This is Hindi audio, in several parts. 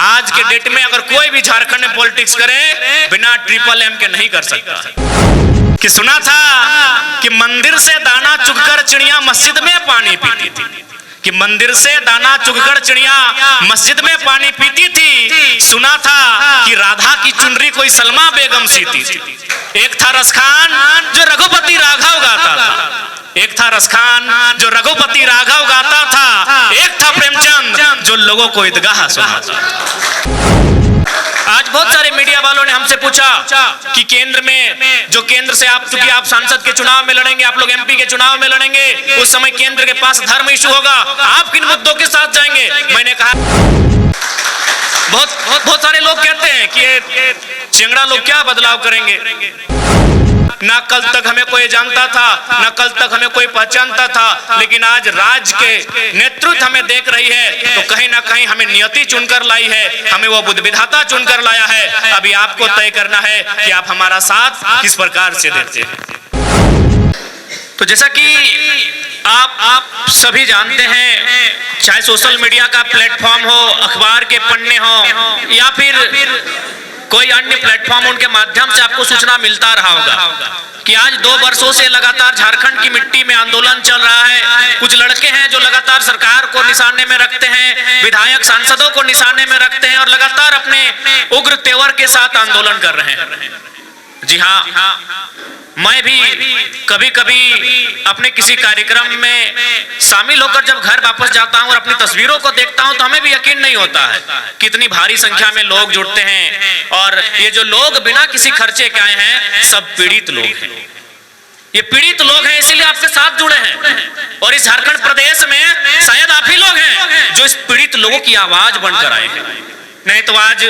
आज के डेट में अगर कोई भी झारखंड में पॉलिटिक्स करे बिना ट्रिपल एम के नहीं कर सकता। कि सुना था कि मंदिर से दाना चुगकर चिड़िया मस्जिद में पानी पीती थी, कि मंदिर से दाना चुगकर चिड़िया मस्जिद में पानी पीती थी। सुना था कि राधा की चुनरी कोई सलमा बेगम सीती थी। एक था रसखान जो रघुपति राघव गाता था, एक था रसखान जो रघुपति राघव गाता था, एक था प्रेमचंद जो लोगों को ईदगाह सुनाता। आज बहुत सारे मीडिया वालों ने हमसे पूछा कि केंद्र में जो केंद्र से आप, चूंकि आप सांसद के चुनाव में लड़ेंगे, आप लोग एमपी के चुनाव में लड़ेंगे, उस समय केंद्र के पास धर्म इशू होगा, आप किन मुद्दों के साथ जाएंगे? मैंने कहा बहुत सारे लोग कहते हैं कि ये चिंगड़ा लोग क्या बदलाव करेंगे। ना कल तक हमें कोई जानता था, ना कल तक हमें कोई पहचानता था, लेकिन आज राज्य के नेतृत्व हमें देख रही है तो कहीं ना कहीं हमें नियति चुनकर लाई है, हमें वो बुद्ध विधाता चुनकर लाया है। अभी आपको तय करना है कि आप हमारा साथ किस प्रकार से देते हैं। तो जैसा कि आप सभी जानते हैं, चाहे सोशल मीडिया का प्लेटफॉर्म हो, अखबार के पन्ने हो या फिर कोई अन्य प्लेटफॉर्म, उनके माध्यम से आपको सूचना मिलता रहा होगा कि आज 2 वर्षों से लगातार झारखंड की मिट्टी में आंदोलन चल रहा है। कुछ लड़के हैं जो लगातार सरकार को निशाने में रखते हैं, विधायक सांसदों को निशाने में रखते हैं और लगातार अपने उग्र तेवर के साथ आंदोलन कर रहे हैं। जी हाँ, मैं भी कभी कभी अपने किसी कार्यक्रम में शामिल होकर जब घर वापस जाता हूं और अपनी तस्वीरों को देखता हूं तो हमें भी यकीन नहीं होता है कितनी भारी संख्या में लोग जुड़ते हैं। और ये जो लोग बिना किसी खर्चे के आए हैं, सब पीड़ित लोग हैं। ये पीड़ित लोग हैं, इसीलिए आपके साथ जुड़े हैं। और इस झारखंड प्रदेश में शायद आप ही लोग हैं जो इस पीड़ित लोगों की आवाज बनकर आए हैं। नहीं तो आज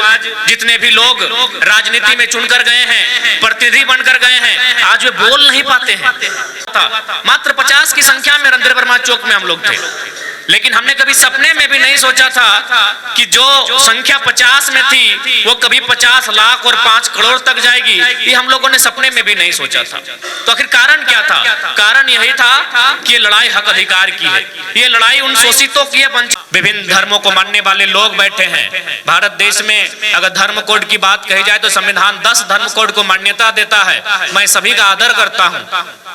जितने भी लोग राजनीति में चुनकर गए हैं, प्रतिनिधि बनकर गए हैं, आज वे बोल नहीं पाते हैं। मात्र 50 की संख्या में रंधेर वर्मा चौक में हम लोग थे, लेकिन हमने कभी सपने में भी नहीं सोचा था कि जो संख्या 50 में थी वो कभी 50 लाख और 5 करोड़ तक जाएगी। ये हम लोगों ने सपने में भी नहीं सोचा था। तो आखिर कारण क्या था? कारण यही था कि ये लड़ाई हक अधिकार की है, ये लड़ाई उन शोषितों की है। विभिन्न धर्मों को मानने वाले लोग बैठे हैं भारत देश में। अगर धर्म कोड की बात कही जाए तो संविधान 10 धर्म कोड को मान्यता देता है। मैं सभी का आदर करता हूँ।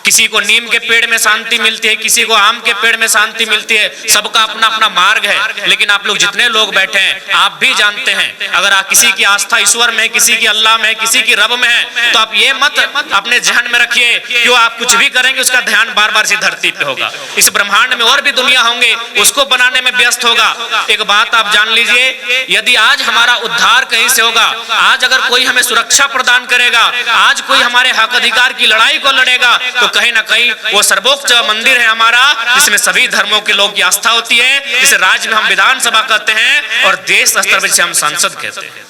किसी को नीम के पेड़ में शांति मिलती है, किसी को आम के पेड़ में शांति मिलती है, सबका अपना अपना मार्ग है। लेकिन आप लोग जितने लोग बैठे हैं, आप भी जानते हैं, अगर आप किसी की आस्था ईश्वर में, किसी की अल्लाह में, किसी की रब में है, तो आप ये मत अपने जहन में रखिए कि आप कुछ भी करेंगे उसका ध्यान बार बार इसी धरती पे होगा। इस ब्रह्मांड में और भी दुनिया होंगे, उसको बनाने में व्यस्त होगा। एक बात आप जान लीजिए, यदि आज हमारा उद्धार कहीं से होगा, आज अगर कोई हमें सुरक्षा प्रदान करेगा, आज कोई हमारे हक अधिकार की लड़ाई को लड़ेगा, तो कहीं ना कहीं वो सर्वोच्च मंदिर है हमारा, जिसमें सभी धर्मों के लोग की आस्था होती है, जिसे राज्य में हम विधानसभा कहते हैं और देश स्तर पर जिसे हम संसद कहते हैं।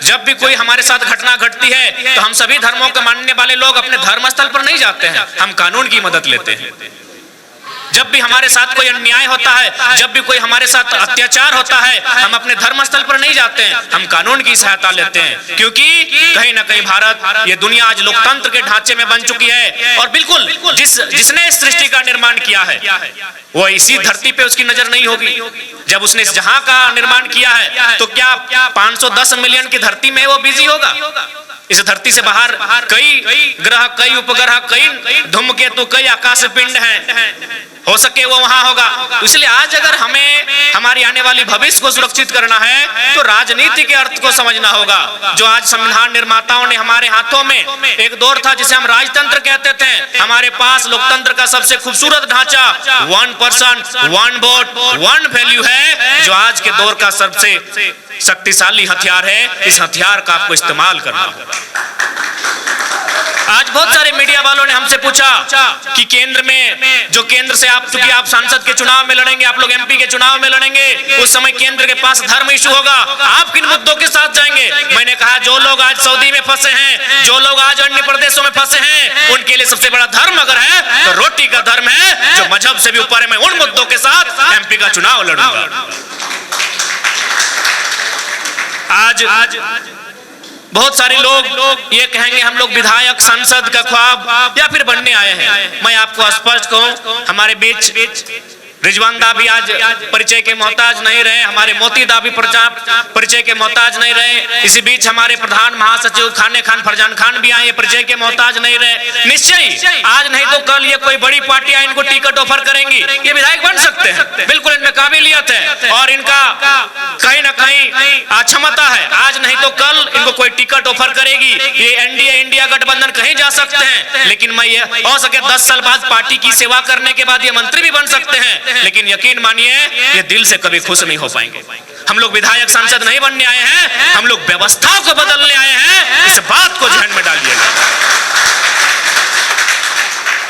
जब भी कोई हमारे साथ घटना घटती है तो हम सभी धर्मों के मानने वाले लोग अपने धर्म स्थल पर नहीं जाते हैं, हम कानून की मदद लेते हैं। जब भी हमारे साथ कोई अन्याय होता है, जब भी कोई हमारे साथ अत्याचार होता है, हम अपने धर्म स्थल पर नहीं जाते हैं, हम कानून की सहायता लेते हैं। क्योंकि कहीं ना कहीं भारत, ये दुनिया आज लोकतंत्र के ढांचे में बन चुकी है। और बिल्कुल जिसने इस सृष्टि का निर्माण किया है वो इसी धरती पे उसकी नजर नहीं होगी। जब उसने इस जहां का निर्माण किया है तो क्या 510 मिलियन की धरती में वो बिजी होगा? इस धरती से बाहर कई ग्रह, कई उपग्रह, कई धूमकेतु, कई आकाश पिंड हैं, हो सके वो वहां होगा। इसलिए आज अगर हमें हमारी आने वाली भविष्य को सुरक्षित करना है तो राजनीति के अर्थ को समझना होगा। जो आज संविधान निर्माताओं ने हमारे हाथों में, एक दौर था जिसे हम राजतंत्र कहते थे, हमारे पास लोकतंत्र का सबसे खूबसूरत ढांचा 1 पर्सन 1 वोट 1 वैल्यू है, जो आज के दौर का सबसे शक्तिशाली हथियार है। इस हथियार का आपको इस्तेमाल करना होगा। आज बहुत सारे मीडिया वालों ने हमसे पूछा कि केंद्र में जो केंद्र से आप, चूंकि आप सांसद के चुनाव में लड़ेंगे, आप लोग एमपी के चुनाव में लड़ेंगे, उस समय केंद्र के पास धर्म इशू होगा, आप किन मुद्दों के साथ जाएंगे? मैंने कहा जो लोग आज सऊदी में फंसे हैं, जो लोग आज अन्य प्रदेशों में फंसे हैं, उनके लिए सबसे बड़ा धर्म अगर है तो रोटी का धर्म है, जो मजहब से भी ऊपर है। मैं उन मुद्दों के साथ एमपी का चुनाव लड़ूंगा। आज बहुत सारे लोग ये कहेंगे हम लोग विधायक संसद का ख्वाब या फिर बनने आए हैं। मैं आपको स्पष्ट कहूं, हमारे बीच रिजवान दा भी आज परिचय के मोहताज नहीं रहे, हमारे मोती दा भी परिचय के मोहताज नहीं रहे। इसी बीच हमारे प्रधान महासचिव खान फरजान खान भी आए, परिचय के मोहताज नहीं रहे। निश्चय आज नहीं तो कल ये कोई बड़ी पार्टियां इनको टिकट ऑफर करेंगी, ये विधायक बन सकते हैं, बिल्कुल इनमें काबिलियत है और इनका कहीं ना कहीं क्षमता है। आज नहीं तो कल इनको कोई टिकट ऑफर करेगी, ये एनडीए इंडिया गठबंधन कहीं जा सकते हैं। लेकिन मैं ये हो सके 10 साल बाद पार्टी की सेवा करने के बाद ये मंत्री भी बन सकते हैं, लेकिन यकीन मानिए ये दिल से कभी खुश नहीं हो पाएंगे। हम लोग विधायक सांसद नहीं बनने आए हैं, हम लोग व्यवस्था को बदलने आए हैं। इस बात को ध्यान में डालिएगा।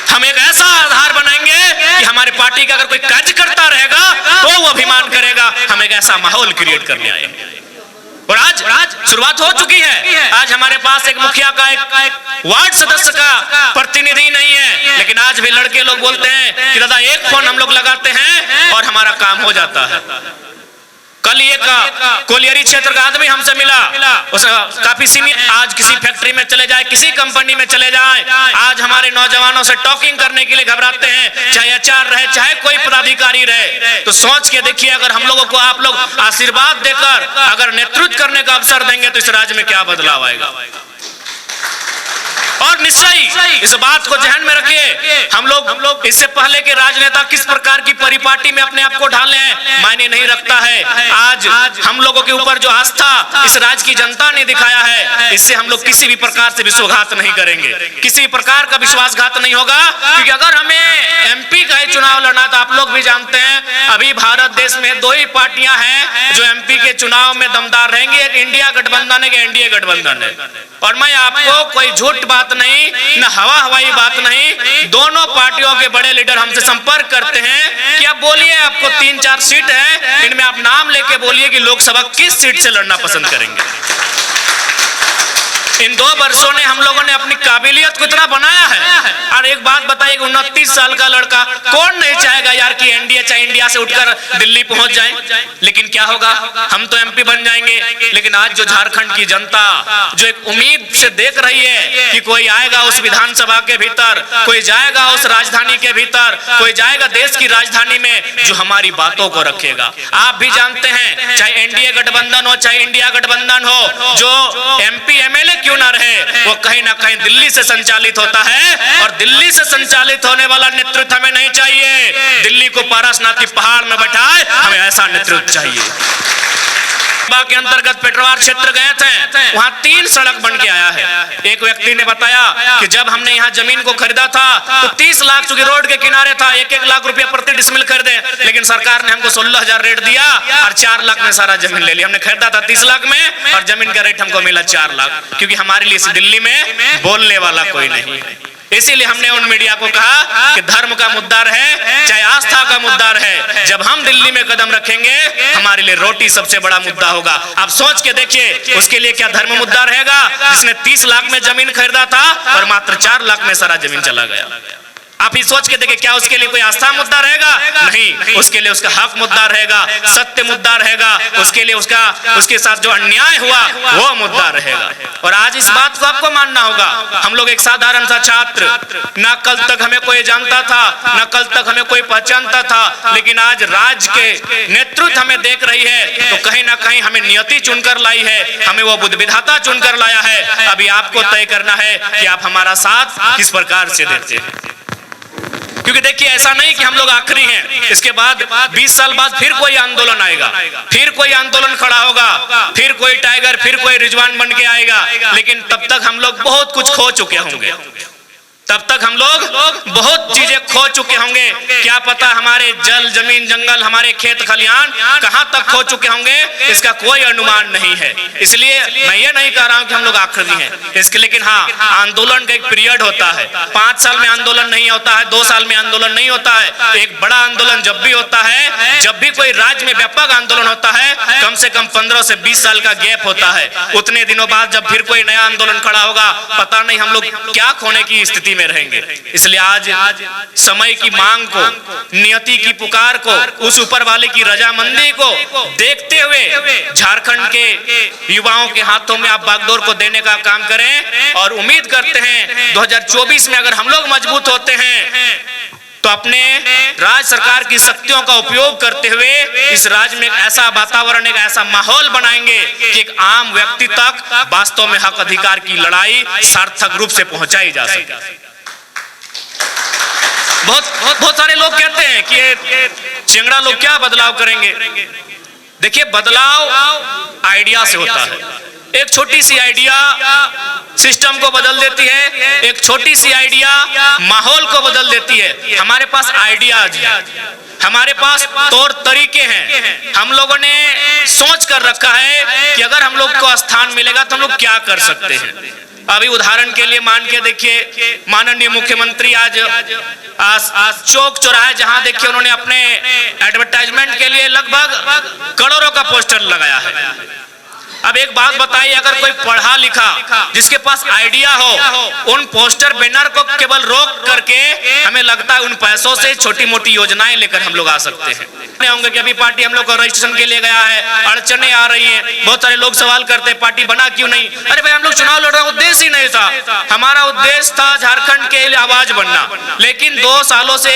हम एक ऐसा आधार बनाएंगे कि हमारे पार्टी का अगर कोई कार्यकर्ता रहेगा तो वो अभिमान करेगा। हम एक ऐसा माहौल क्रिएट करने आए हैं और आज शुरुआत हो चुकी है। आज हमारे पास एक मुखिया का एक वार्ड सदस्य का प्रतिनिधि नहीं है, लेकिन आज भी लड़के लोग बोलते हैं कि दादा एक फोन हम लोग लगाते हैं और हमारा काम हो जाता है। कल एक कोलियरी क्षेत्र का आदमी हमसे मिला, काफी सीनियर, आज किसी फैक्ट्री में चले जाए, किसी कंपनी में चले जाए, आज हमारे नौजवानों से टॉकिंग करने के लिए घबराते हैं, चाहे एचआर रहे चाहे कोई पदाधिकारी रहे। तो सोच के देखिए, अगर हम लोगों को आप लोग आशीर्वाद देकर अगर नेतृत्व करने का अवसर देंगे तो इस राज्य में क्या बदलाव आएगा। और निश्चय इस बात को ध्यान में रखिए, हम लोग इससे पहले के राजनेता किस प्रकार की परिपाटी में अपने आप को ढाले हैं मायने नहीं रखता है। आज हम लोगों के ऊपर जो आस्था इस राज्य की जनता ने दिखाया है, इससे हम लोग किसी भी प्रकार से विश्वासघात नहीं करेंगे, किसी प्रकार का विश्वासघात नहीं होगा। क्योंकि अगर हमें एमपी का चुनाव लड़ना, तो आप लोग भी जानते हैं अभी भारत देश में 2 ही पार्टियां हैं जो एमपी के चुनाव में दमदार रहेंगी, एक इंडिया गठबंधन है, एक एनडीए गठबंधन है। और मैं आपको कोई झूठ बात नहीं, न हवाई बात नहीं, दोनों पार्टियों के बड़े लीडर हमसे संपर्क करते हैं कि आप बोलिए आपको 3-4 सीट है, इनमें आप नाम लेके बोलिए कि लोकसभा किस सीट से लड़ना पसंद करेंगे। इन 2 वर्षों ने हम लोगों ने अपनी काबिलियत को इतना बनाया है। और एक बात बताइए, 29 साल का लड़का कौन नहीं चाहेगा यार कि एनडीए चाहे इंडिया से उठकर दिल्ली पहुंच जाए। लेकिन क्या होगा, हम तो एमपी बन जाएंगे, लेकिन आज जो झारखंड की जनता जो एक उम्मीद से देख रही है कि कोई आएगा उस विधानसभा के भीतर, कोई जाएगा उस राजधानी के भीतर, कोई जाएगा देश की राजधानी में जो हमारी बातों को रखेगा। आप भी जानते हैं, चाहे एनडीए गठबंधन हो चाहे इंडिया गठबंधन हो, जो एमपी एमएलए क्यों ना रहे, वो कहीं ना कहीं दिल्ली से संचालित होता है। और दिल्ली से संचालित होने वाला नेतृत्व हमें नहीं चाहिए। दिल्ली को पारसनाथ की पहाड़ में बैठाए, हमें ऐसा नेतृत्व चाहिए। के अंतर्गत पेटरवार क्षेत्र गए थे, वहां 3 सड़क बन के आया है। एक व्यक्ति ने बताया कि जब हमने यहाँ जमीन को खरीदा था तो 30 लाख, चूंकि रोड के किनारे था, 1-1 लाख रुपया प्रति डिसमिल खरीदे, लेकिन सरकार ने हमको 16,000 रेट दिया और 4 लाख में सारा जमीन ले लिया। हमने खरीदा था 30 लाख में और जमीन का रेट हमको मिला 4 लाख, क्योंकि हमारे लिए इस दिल्ली में बोलने वाला कोई नहीं है। इसीलिए हमने उन मीडिया को कहा कि धर्म का मुद्दा रहे चाहे आस्था का मुद्दा रहे, जब हम दिल्ली में कदम रखेंगे हमारे लिए रोटी सबसे बड़ा मुद्दा होगा। आप सोच के देखिए, उसके लिए क्या धर्म मुद्दा रहेगा जिसने 30 लाख में जमीन खरीदा था और मात्र 4 लाख में सारा जमीन चला गया। आप ही सोच के देखिए, क्या उसके लिए कोई आस्था मुद्दा रहेगा? नहीं, उसके लिए उसका हक मुद्दा रहेगा, सत्य मुद्दा रहेगा, उसके लिए उसके साथ जो अन्याय हुआ वो मुद्दा रहेगा। और आज इस बात को आपको मानना होगा। हम लोग एक साधारण सा छात्र, ना कल तक हमें कोई जानता था, ना कल तक हमें कोई पहचानता था, लेकिन आज राज्य के नेतृत्व हमें देख रही है, तो कहीं ना कहीं हमें नियति चुनकर लाई है, हमें वो बुद्ध विधाता चुनकर लाया है। अभी आपको तय करना है कि आप हमारा साथ किस प्रकार से देते हैं। क्योंकि देखिए, ऐसा नहीं कि हम लोग आखिरी हैं, इसके बाद 20 साल बाद फिर कोई आंदोलन आएगा, फिर कोई आंदोलन खड़ा होगा, फिर कोई टाइगर, फिर कोई रिजवान बन के आएगा, लेकिन तब तक हम लोग बहुत कुछ खो चुके होंगे। तब तक हम लोग बहुत चीजें खो चुके होंगे। क्या पता हमारे जल, जमीन, जंगल, हमारे खेत खलियान कहां तक खो चुके होंगे, इसका कोई अनुमान नहीं है। इसलिए मैं ये नहीं कह रहा हूं कि हम लोग आखिरी हैं इसके, लेकिन हाँ, आंदोलन का एक पीरियड होता है। 5 साल में आंदोलन नहीं होता है, 2 साल में आंदोलन नहीं होता है। एक बड़ा आंदोलन जब भी होता है, जब भी कोई राज्य में व्यापक आंदोलन होता है, कम से कम 15 से 20 साल का गैप होता है। उतने दिनों बाद जब फिर कोई नया आंदोलन खड़ा होगा, पता नहीं हम लोग क्या खोने की स्थिति में रहेंगे। इसलिए आज समय की मांग को, नियति की पुकार को, उस ऊपर वाले की रजामंदी को देखते हुए झारखंड के युवाओं के हाथों में आप बागडोर को देने का काम करें। और उम्मीद करते हैं 2024 में अगर हम लोग मजबूत होते हैं तो अपने राज्य सरकार की शक्तियों का उपयोग करते हुए इस राज्य में एक ऐसा वातावरण, एक ऐसा माहौल बनाएंगे कि एक आम व्यक्ति तक वास्तव में हक अधिकार की लड़ाई सार्थक रूप से पहुंचाई जा सके। बहुत सारे लोग कहते हैं कि ये चेंगड़ा लोग क्या बदलाव करेंगे। देखिए, बदलाव आइडिया से होता है। एक छोटी सी आइडिया सिस्टम को बदल देती है, एक छोटी सी आइडिया माहौल को बदल देती है। हमारे पास आइडियाज है, हमारे पास तौर तरीके हैं, हम लोगों ने सोच कर रखा है कि अगर हम लोग को स्थान मिलेगा तो हम लोग क्या कर सकते हैं। अभी उदाहरण के लिए मान के देखिए, माननीय मुख्यमंत्री आज चौक चौराहे जहां देखिए उन्होंने अपने एडवर्टाइजमेंट के लिए लगभग करोड़ों का पोस्टर लगाया है। अब एक बात बताइए, अगर कोई पढ़ा लिखा जिसके पास आइडिया हो, उन पोस्टर बैनर को केवल रोक करके हमें लगता है उन पैसों से छोटी मोटी योजनाएं लेकर हम लोग आ सकते हैं। होंगे कि अभी पार्टी हम लोग को रजिस्ट्रेशन के लिए गया है, अड़चने आ रही हैं, बहुत सारे लोग सवाल करते हैं पार्टी बना क्यों नहीं। अरे भाई, हम लोग चुनाव लड़ रहे, उद्देश्य ही नहीं था। हमारा उद्देश्य था झारखंड के लिए आवाज बनना, लेकिन 2 सालों से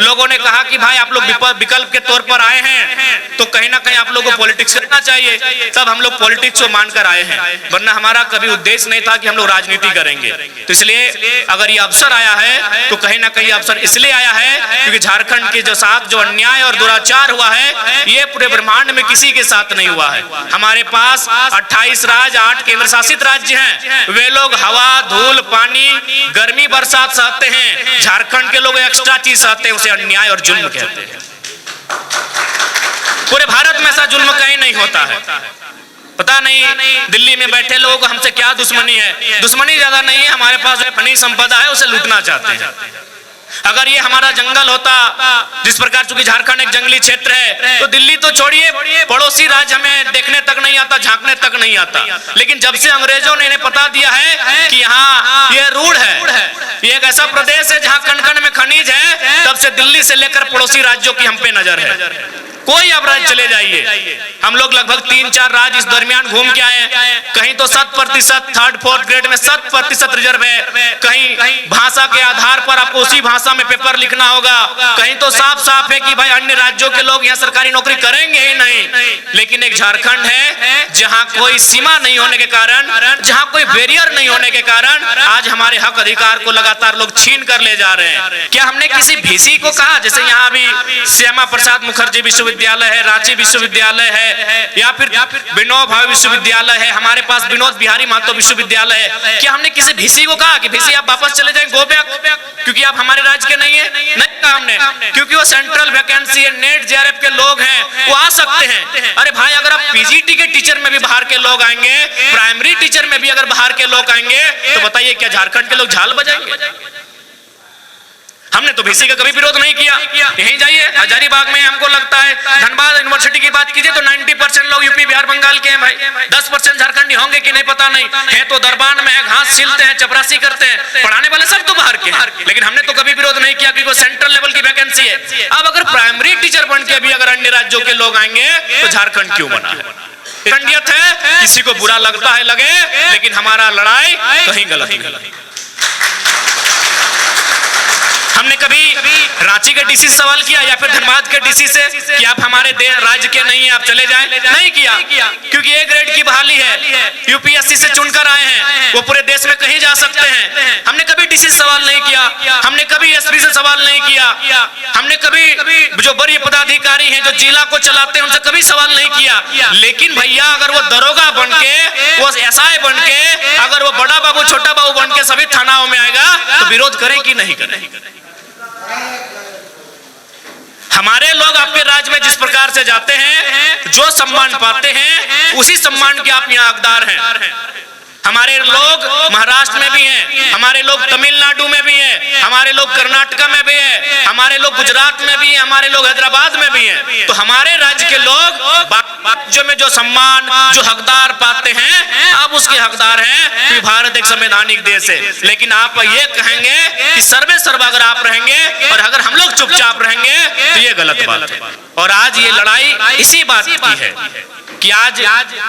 लोगों ने कहा कि भाई आप लोग विकल्प के तौर पर आए हैं तो कहीं ना कहीं आप लोगों को पॉलिटिक्स करना चाहिए, तब हम लोग पॉलिटिक्स को मानकर आए हैं, वरना हमारा कभी उद्देश्य नहीं था कि हम लोग राजनीति करेंगे। तो इसलिए अगर ये अवसर आया है तो कहीं ना कहीं अवसर इसलिए आया है क्योंकि झारखंड के साथ जो अन्याय और दुराचार हुआ है ये पूरे ब्रह्मांड में किसी के साथ नहीं हुआ है। हमारे पास 28 राज्य, 8 केंद्र शासित राज्य हैं, वे लोग हवा, धूल, पानी, गर्मी, बरसात सहते हैं। झारखंड के लोग एक्स्ट्रा चीज सहते हैं, उसे अन्याय और जुल्म कहते हैं। पूरे भारत में ऐसा जुल्म कहीं नहीं होता है। पता नहीं दिल्ली में बैठे लोगों को हमसे क्या दुश्मनी है। दुश्मनी ज्यादा नहीं है, हमारे पास जो खनिज संपदा है उसे लूटना चाहते हैं। अगर ये हमारा जंगल होता, जिस प्रकार चूंकि झारखंड एक जंगली क्षेत्र है, तो दिल्ली तो छोड़िए, पड़ोसी राज्य हमें देखने तक नहीं आता, झांकने तक नहीं आता। लेकिन जब से अंग्रेजों ने इन्हें पता दिया है कि यहाँ ये रूढ़ है, ये एक ऐसा प्रदेश है जहाँ कण कण में खनिज है, तब से दिल्ली से लेकर पड़ोसी राज्यों की हम पे नजर है। कोई अब राज्य चले जाइए, हम लोग लगभग 3-4 राज्य इस दरमियान घूम के आए। कहीं तो 100% 3rd 4th ग्रेड में 100% रिजर्व है, कहीं भाषा के आधार पर आपको उसी भाषा में पेपर लिखना होगा, कहीं तो साफ साफ है कि भाई अन्य राज्यों के लोग यहाँ सरकारी नौकरी करेंगे ही नहीं। लेकिन एक झारखंड है जहाँ कोई सीमा नहीं होने के कारण, जहाँ कोई बैरियर नहीं होने के कारण आज हमारे हक अधिकार को लगातार लोग छीन कर ले जा रहे हैं। क्या हमने किसी भीसी को कहा, जैसे यहाँ अभी श्यामा प्रसाद मुखर्जी विश्वविद्यालय है, रांची विश्वविद्यालय है, या फिर विनोबा भावे विश्वविद्यालय है, हमारे पास विनोद बिहारी महतो विश्वविद्यालय है, क्या हमने किसी भीसी को कहा कि भीसी आप वापस चले जाएं, गो बैक, क्योंकि आप हमारे राज्य के नहीं है? नहीं कहा हमने, क्योंकि वो सेंट्रल वैकेंसी है, नेट जेआरएफ के लोग हैं, वो आ सकते हैं। अरे भाई, अगर आप पीजीटी के टीचर में भी बाहर के लोग आएंगे, प्राइमरी टीचर में भी अगर बाहर के लोग आएंगे, तो बताइए क्या झारखंड के लोग झाल बजाएंगे? हमने तो भीसी का कभी विरोध नहीं किया। यहीं जाइए हजारीबाग में, हमको लगता है धनबाद यूनिवर्सिटी की बात कीजिए तो 90% लोग यूपी बिहार बंगाल के हैं भाई, 10% झारखंडी होंगे कि नहीं पता नहीं है, तो दरबान में है, घास छीलते हैं, चपरासी करते हैं, पढ़ाने वाले सब तो बाहर के हैं। लेकिन हमने तो कभी विरोध नहीं किया क्योंकि वो सेंट्रल लेवल की वैकेंसी है। अब अगर प्राइमरी टीचर बन के भी अगर अन्य राज्यों के लोग आएंगे तो झारखंड क्यों बना है? खंडियत है, किसी को बुरा लगता है लगे, लेकिन हमारा लड़ाई कहीं गलत नहीं। हमने कभी रांची के डीसी से सवाल किया या फिर धनबाद के डीसी से कि आप हमारे राज्य के नहीं है, आप चले जाएं? नहीं किया, क्योंकि ए ग्रेड की बहाली है, यूपीएससी से चुनकर आए हैं, वो पूरे देश में कहीं जा सकते हैं। हमने कभी डीसी से सवाल नहीं किया, हमने कभी एसपी से सवाल नहीं किया, हमने कभी जो बड़ी पदाधिकारी हैं जो जिला को चलाते हैं उनसे कभी सवाल नहीं किया। लेकिन भैया, अगर वो दरोगा बन के, वो एसआई बन के, अगर वो बड़ा बाबू छोटा बाबू बन के सभी थानाओं में आएगा तो विरोध करें कि नहीं करें? हमारे लोग आपके राज्य में जिस प्रकार से जाते हैं, जो सम्मान पाते हैं, उसी सम्मान के आप यहाँ हकदार हैं। हमारे लोग महाराष्ट्र में भी हैं, हमारे लोग तमिलनाडु में भी हैं, हमारे लोग कर्नाटका में भी हैं, हमारे लोग गुजरात में भी हैं, हमारे लोग हैदराबाद में भी हैं। तो हमारे राज्य के लोग राज्यों में जो सम्मान, जो हकदार पाते हैं, आप उसके हकदार हैं कि भारत एक संवैधानिक देश है। लेकिन आप ये कहेंगे कि सर्वे सर्वा अगर आप रहेंगे और अगर हम लोग चुपचाप रहेंगे तो ये गलत बात है। और आज ये लड़ाई इसी बात की है कि आज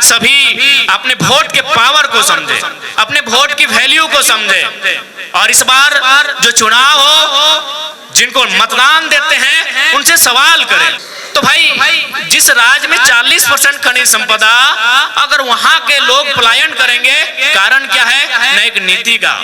सभी अपने वोट के पावर को समझे, अपने वोट की वैल्यू को समझे। और इस बार जो चुनाव हो, जिनको मतदान देते हैं उनसे सवाल करें। तो भाई जिस राज्य में 40% खनिज संपदा, अगर वहां के लोग पलायन करेंगे, कारण क्या है? न एक नीति का,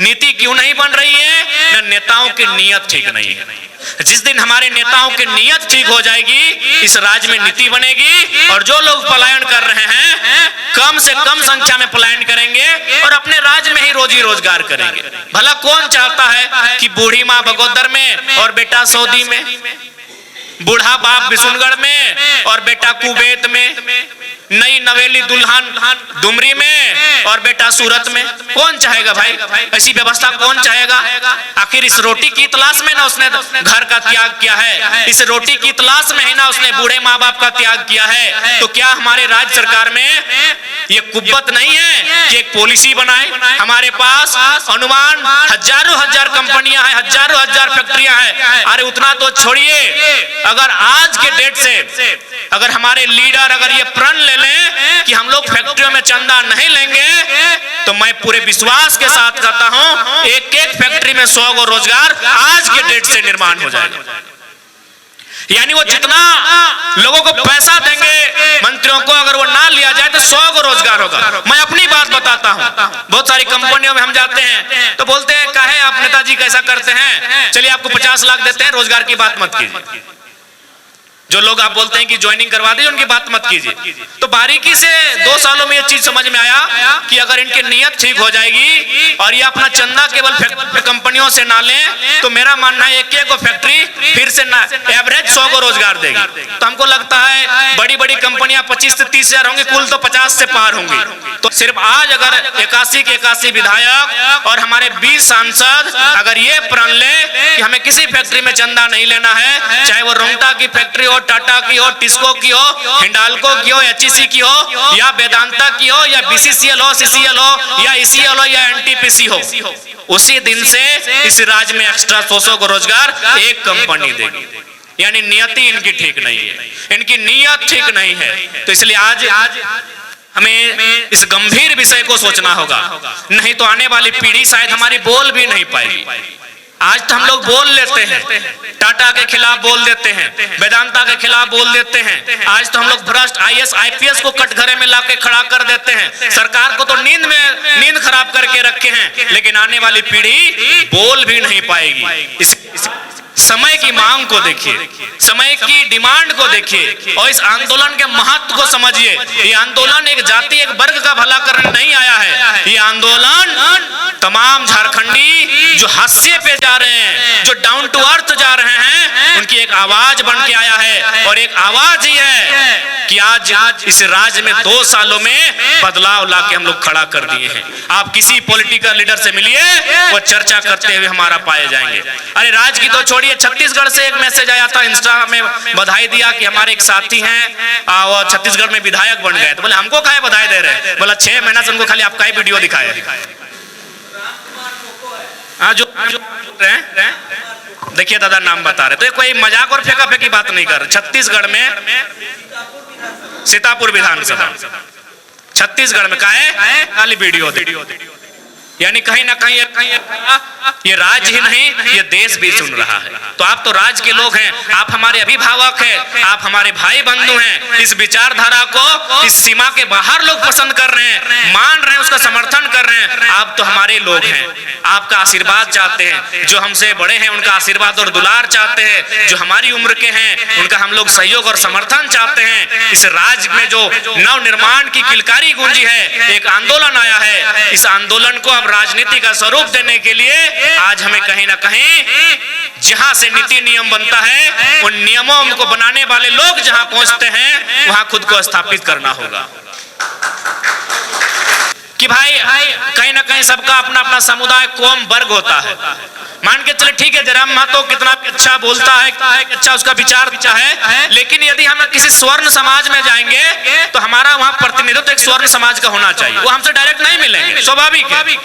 नीति क्यों नहीं बन रही है? न नेताओं की नीयत ठीक नहीं है। जिस दिन हमारे नेताओं की नीयत ठीक हो जाएगी, इस राज्य में नीति बनेगी और जो लोग पलायन कर रहे हैं कम से कम संख्या में पलायन करेंगे और अपने राज्य में ही रोजी रोजगार करेंगे। भला कौन चाहता है कि बूढ़ी माँ बगोदर में और बेटा सऊदी में, बूढ़ा बाप बिशुनगढ़ में और बेटा कुवैत में, नई नवेली दुल्हन डुमरी में और बेटा सूरत में? कौन चाहेगा भाई? ऐसी व्यवस्था कौन चाहेगा? आखिर इस रोटी की तलाश में ना उसने घर का त्याग किया है, इस रोटी की तलाश में ही ना उसने बूढ़े माँ बाप का त्याग किया है। तो क्या हमारे राज्य सरकार में ये कुव्वत नहीं है कि एक पॉलिसी बनाए? हमारे पास अनुमान हजारों हजार कंपनियां हैं, हजारों हजार फैक्ट्रियां हैं। अरे उतना तो छोड़िए, अगर आज के डेट से अगर हमारे लीडर अगर ये प्रण ले लें कि हम लोग फैक्ट्रियों में चंदा नहीं लेंगे, तो मैं पूरे विश्वास के साथ कहता हूं एक एक फैक्ट्री में 100 गो रोजगार आज के डेट से निर्माण हो जाएगा। यानी वो जितना लोगों को पैसा देंगे मंत्रियों को, अगर वो ना लिया जाए तो 100 को रोजगार होगा। मैं अपनी बात बताता हूँ, बहुत सारी कंपनियों में हम जाते हैं तो बोलते हैं काहे आप नेताजी कैसा करते हैं, चलिए आपको 50 लाख देते हैं, रोजगार की बात मत कीजिए। जो लोग आप बोलते हैं कि ज्वाइनिंग करवा दीजिए, उनकी बात मत कीजिए। तो बारीकी से 2 सालों में ये चीज समझ में आया कि अगर इनकी नीयत ठीक हो जाएगी और ये अपना चंदा केवल कंपनियों से ना लें, तो मेरा मानना है एक एक फैक्ट्री फिर से एवरेज 100 को रोजगार देगी। तो हमको लगता है बड़ी बड़ी कंपनियां 25 से 30 हजार होंगी, कुल तो 50 से पार होंगी। तो सिर्फ आज अगर 81 के 81 विधायक और हमारे 20 सांसद अगर ये प्रण ले कि हमें किसी फैक्ट्री में चंदा नहीं लेना है, चाहे वो रोंगटा की फैक्ट्री हो, टाटा की हो, टिस्को की हो, हिंडाल्को की हो, एचईसी की हो, या वेदांता की हो, या बीसीसीएल हो, सीसीएल हो, या ईसीएल हो, या एनटीपीसी हो, उसी दिन से इस राज्य में एक्स्ट्रा 100 को रोजगार एक कंपनी देगी। यानी नियति इनकी ठीक नहीं है, इनकी नीयत ठीक नहीं है। तो इसलिए आज हमें इस गंभीर विषय को सोचना होगा, नहीं तो आने वाली पीढ़ी शायद हमारी बोल भी नहीं पाएगी। आज तो हम लोग बोल लेते हैं, टाटा के खिलाफ बोल देते हैं, वेदांता के खिलाफ बोल देते हैं। आज तो हम लोग भ्रष्ट आईएएस आईपीएस को कटघरे में लाके खड़ा कर देते हैं। सरकार को तो नींद खराब करके रखे हैं, लेकिन आने वाली पीढ़ी बोल भी नहीं पाएगी। समय की मांग को देखिए, समय की डिमांड को देखिए और इस आंदोलन के महत्व को समझिए। ये आंदोलन एक जाति एक वर्ग का भला करने नहीं आया है, ये आंदोलन तमाम झारखंडी जो हाशिए पे जा रहे हैं, जो डाउन टू अर्थ जा रहे हैं, उनकी एक आवाज बन के आया है। और एक आवाज ही है कि आज इस राज्य में 2 सालों में बदलाव लाके हम लोग खड़ा कर दिए हैं। आप किसी पॉलिटिकल लीडर से मिलिए, वो चर्चा करते हुए हमारा पाए जाएंगे। अरे राज्य की तो छोड़िए, छत्तीसगढ़ से एक मैसेज आया था, इंस्टा में बधाई दिया कि हमारे एक साथी हैं वो छत्तीसगढ़ में विधायक बन गए। तो बोले हमको काहे बधाई दे रहे हैं? बोला 6 महीना से उनको खाली आपका ही वीडियो दिखाया। जो देखिए दादा नाम बता रहे, तो ये कोई मजाक और फेंका फेंकी बात नहीं कर। छत्तीसगढ़ में सीतापुर विधानसभा, छत्तीसगढ़ में काहे खाली वीडियो दे। यानी कहीं ना कहीं ये राज्य ही नहीं, ये देश भी सुन रहा है। तो आप तो राज्य के लोग हैं, आप हमारे अभिभावक हैं, आप हमारे भाई बंधु हैं। इस विचारधारा को इस सीमा के बाहर लोग पसंद कर रहे हैं, मान रहे हैं, उसका समर्थन कर रहे हैं। आप तो हमारे लोग हैं, आपका आशीर्वाद चाहते हैं। जो हमसे बड़े हैं उनका आशीर्वाद और दुलार चाहते हैं, जो हमारी उम्र के हैं उनका हम लोग सहयोग और समर्थन चाहते हैं। इस राज्य में जो नव निर्माण की किलकारी गूंजी है, एक आंदोलन आया है, इस आंदोलन को अब राजनीति का स्वरूप देने के लिए आज हमें कहीं ना कहीं जहां से नीति नियम बनता है, उन नियमों को बनाने वाले लोग जहां पहुंचते हैं वहां खुद को स्थापित करना होगा कि भाई कहीं ना कहीं सबका अपना अपना समुदाय कौम वर्ग होता है। मान के चले ठीक है, जयराम महतो कितना अच्छा बोलता है, अच्छा उसका विचार है, लेकिन यदि हम किसी स्वर्ण समाज में जाएंगे तो हमारा वहां प्रतिनिधित्व एक स्वर्ण समाज का होना चाहिए। वो हमसे डायरेक्ट नहीं मिलेंगे, स्वाभाविक है।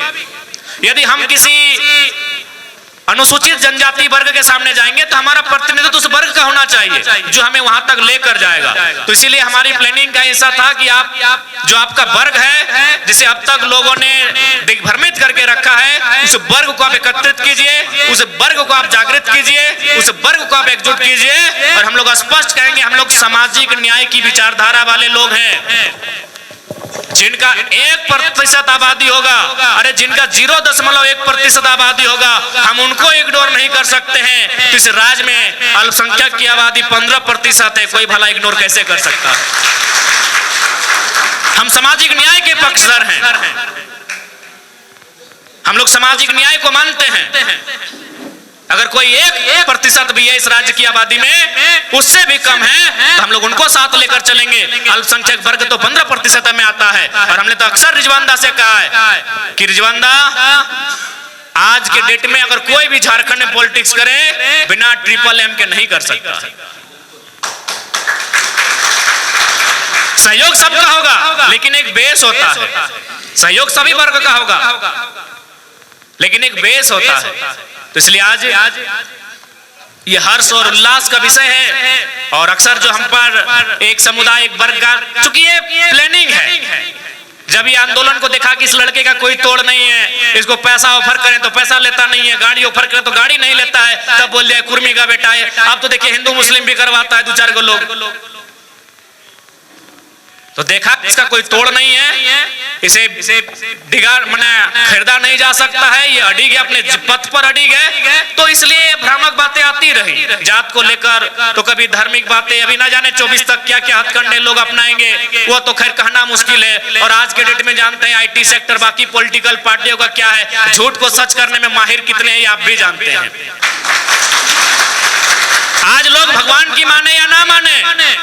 यदि हम किसी अनुसूचित जनजाति वर्ग के सामने जाएंगे तो हमारा प्रतिनिधित्व उस वर्ग का होना चाहिए जो हमें वहां तक लेकर जाएगा। तो इसीलिए हमारी प्लानिंग का ऐसा था कि आप जो आपका वर्ग है, जिसे अब तक लोगों ने दिग्भ्रमित करके रखा है, उस वर्ग को आप एकत्रित कीजिए, उस वर्ग को आप जागृत कीजिए, उस वर्ग को आप एकजुट कीजिए। और हम लोग स्पष्ट कहेंगे, हम लोग सामाजिक न्याय की विचारधारा वाले लोग हैं। जिनका 1% आबादी होगा, अरे जिनका 0.1% आबादी होगा, हम उनको इग्नोर नहीं कर सकते हैं। तो इस राज्य में अल्पसंख्यक की आबादी 15% है, कोई भला इग्नोर कैसे कर सकता है? हम सामाजिक न्याय के पक्षधर हैं, हम लोग सामाजिक न्याय को मानते हैं। अगर कोई 1% भी है इस राज्य की आबादी में, उससे भी कम है, तो हम लोग उनको साथ लेकर चलेंगे। अल्पसंख्यक वर्ग तो 15% में आता है। और हमने तो अक्सर रिजवानदा से कहा है कि रिजवानदा, आज के डेट में अगर कोई भी झारखंड में पॉलिटिक्स करे बिना MMM के नहीं कर सकता। सहयोग सबका होगा, लेकिन एक बेस होता है। सहयोग सभी वर्ग का होगा, लेकिन एक बेस होता है। तो इसलिए आज ये हर्ष और उल्लास का विषय है। और अक्सर जो हम पर एक समुदाय, एक वर्ग का, चूंकि ये प्लानिंग है, जब ये आंदोलन को देखा कि इस लड़के का कोई तोड़ नहीं है, इसको पैसा ऑफर करें तो पैसा लेता नहीं है, गाड़ी ऑफर करें तो गाड़ी नहीं लेता है, तब बोल दिया कुर्मी का बेटा है। अब तो देखिए हिंदू मुस्लिम भी करवाता है 2-4 को लोग। तो देखा इसका कोई तोड़ नहीं है, इसे डिगार मना खरीदा नहीं जा सकता है, ये अडिग है, अपने पथ पर अडिग है। तो इसलिए भ्रामक बातें आती रही जात को लेकर, तो कभी धार्मिक बातें, अभी ना जाने 24 तक क्या क्या हथकंडे लोग अपनाएंगे, वो तो खैर कहना मुश्किल है। और आज के डेट में जानते हैं IT सेक्टर, बाकी पॉलिटिकल पार्टियों का क्या है, झूठ को सच करने में माहिर कितने हैं आप भी जानते हैं। आज लोग भगवान की माने या ना माने,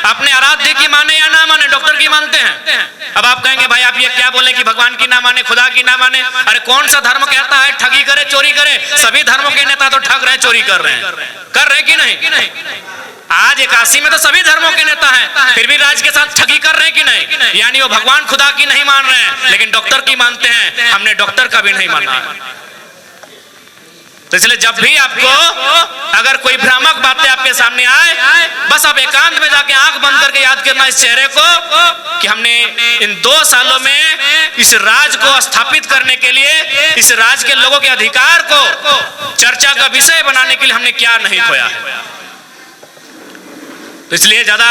अपने आराध्य की माने या ना माने, डॉक्टर की मानते हैं। अब आप कहेंगे भाई आप ये क्या बोले कि भगवान की ना माने, खुदा की ना माने? अरे कौन सा धर्म कहता है ठगी करे चोरी करे? सभी धर्मों के नेता तो ठग रहे, चोरी कर रहे हैं कि नहीं? आज 81 में तो सभी धर्मों के नेता हैं, फिर भी राज्य के साथ ठगी कर रहे हैं कि नहीं? यानी वो भगवान खुदा की नहीं मान रहे हैं, लेकिन डॉक्टर की मानते हैं। हमने डॉक्टर का भी नहीं माना है। तो इसलिए जब भी आपको अगर कोई भ्रामक बातें आपके सामने आए, बस आप एकांत में जाके आंख बंद करके याद करना इस चेहरे को कि हमने इन 2 सालों में इस राज को स्थापित करने के लिए, इस राज के लोगों के अधिकार को चर्चा का विषय बनाने के लिए हमने क्या नहीं खोया। तो इसलिए ज्यादा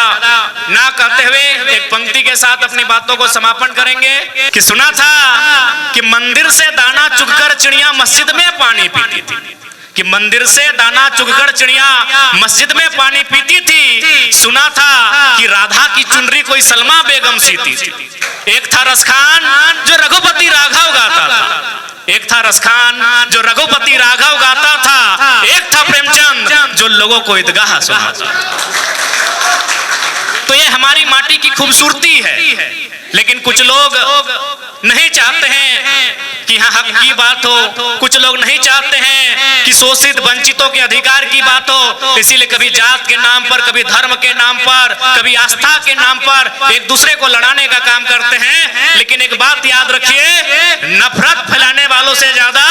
ना कहते हुए एक पंक्ति के साथ अपनी बातों को समापन करेंगे कि सुना था कि मंदिर से दाना चुगकर चिड़िया मस्जिद में पानी पीती थी, कि मंदिर से दाना चुगकर चिड़िया मस्जिद में पानी पीती थी। सुना था कि राधा की चुनरी कोई सलमा बेगम सीती थी। एक था रसखान जो रघुपति राघव गाता था, एक था रसखान जो रघुपति राघव गाता था, एक था प्रेमचंद जो लोगों को ईदगाह सुनाता। तो ये हमारी माटी की खूबसूरती है, लेकिन कुछ लोग नहीं चाहते हैं कि हाँ हक की बात हो, कुछ लोग नहीं चाहते हैं कि शोषित वंचितों के अधिकार की बात हो। इसीलिए कभी जात के नाम पर, कभी धर्म के नाम पर, कभी आस्था के नाम पर एक दूसरे को लड़ाने का काम करते हैं। लेकिन एक बात याद रखिए, नफरत फैलाने वालों से ज्यादा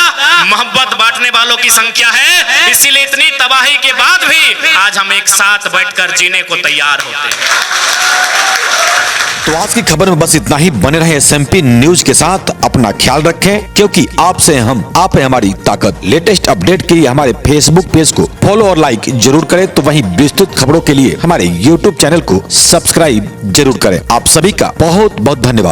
मोहब्बत बांटने वालों की संख्या है। इसीलिए इतनी तबाही के बाद भी आज हम एक साथ बैठकर जीने को तैयार होते हैं। तो आज की खबर में बस इतना ही। बने रहे SMP न्यूज के साथ, अपना ख्याल रखें, क्योंकि आपसे हम, आप है हमारी ताकत। लेटेस्ट अपडेट के लिए हमारे फेसबुक पेज को फॉलो और लाइक जरूर करें, तो वहीं विस्तृत खबरों के लिए हमारे YouTube चैनल को सब्सक्राइब जरूर करें। आप सभी का बहुत बहुत धन्यवाद।